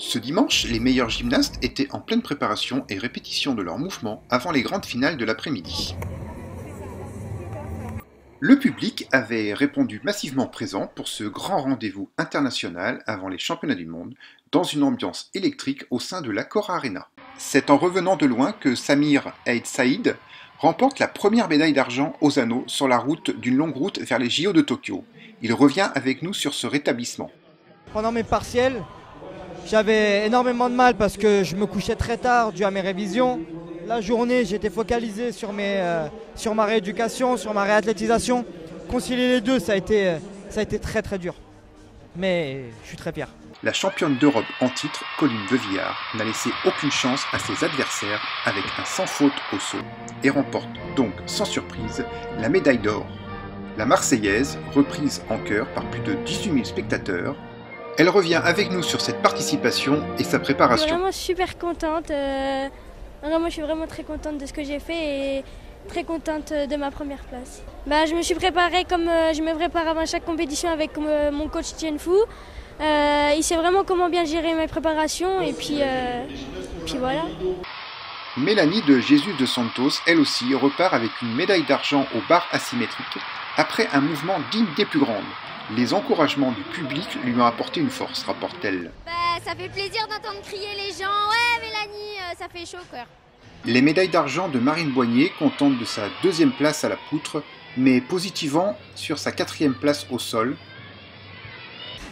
Ce dimanche, les meilleurs gymnastes étaient en pleine préparation et répétition de leurs mouvements avant les grandes finales de l'après-midi. Le public avait répondu massivement présent pour ce grand rendez-vous international avant les championnats du monde, dans une ambiance électrique au sein de l'Accor Arena. C'est en revenant de loin que Samir Eid Saïd remporte la première médaille d'argent aux anneaux sur la route d'une longue route vers les JO de Tokyo. Il revient avec nous sur ce rétablissement. Pendant mes partiels, j'avais énormément de mal parce que je me couchais très tard dû à mes révisions. La journée, j'étais focalisé sur ma rééducation, sur ma réathlétisation. Concilier les deux, ça a été très très dur. Mais je suis très fier. La championne d'Europe en titre, Colline Devillard, n'a laissé aucune chance à ses adversaires avec un sans faute au saut et remporte donc sans surprise la médaille d'or. La Marseillaise, reprise en chœur par plus de 18 000 spectateurs, elle revient avec nous sur cette participation et sa préparation. Je suis vraiment super contente. Je suis vraiment très contente de ce que j'ai fait et très contente de ma première place. Je me suis préparée comme je me prépare avant chaque compétition avec mon coach Tien Fu. Il sait vraiment comment bien gérer mes préparations et puis voilà. Mélanie de Jésus de Santos, elle aussi, repart avec une médaille d'argent aux barres asymétriques après un mouvement digne des plus grandes. Les encouragements du public lui ont apporté une force, rapporte-t-elle. Ça fait plaisir d'entendre crier les gens. Ouais, Mélanie, ça fait chaud, quoi. Les médailles d'argent de Marine Boignet, contente de sa deuxième place à la poutre, mais positivant sur sa quatrième place au sol.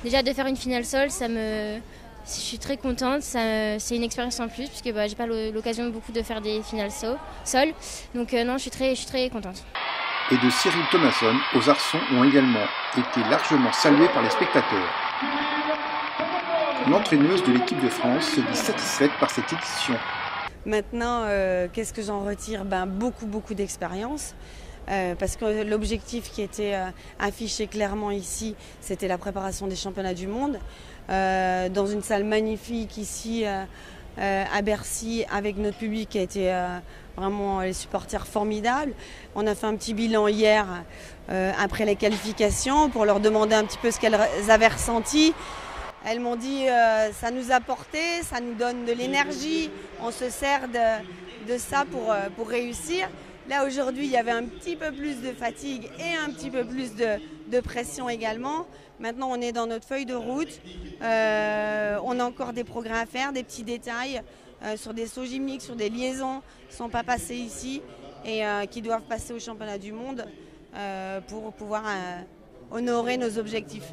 Déjà de faire une finale sol, je suis très contente, c'est une expérience en plus puisque j'ai pas l'occasion beaucoup de faire des finales sol. Donc non, je suis très contente. Et de Cyril Thomasson aux arçons ont également été largement salués par les spectateurs. L'entraîneuse de l'équipe de France se dit satisfaite par cette édition. Maintenant, qu'est-ce que j'en retire ? Beaucoup d'expérience. Parce que l'objectif qui était affiché clairement ici, c'était la préparation des championnats du monde. Dans une salle magnifique ici à Bercy, avec notre public qui a été vraiment les supporters formidables. On a fait un petit bilan hier après les qualifications pour leur demander un petit peu ce qu'elles avaient ressenti. Elles m'ont dit ça nous a porté, ça nous donne de l'énergie, on se sert de ça pour réussir. Là aujourd'hui il y avait un petit peu plus de fatigue et un petit peu plus de pression également. Maintenant on est dans notre feuille de route, on a encore des progrès à faire, des petits détails sur des sauts gymniques, sur des liaisons qui ne sont pas passées ici et qui doivent passer au championnat du monde pour pouvoir honorer nos objectifs.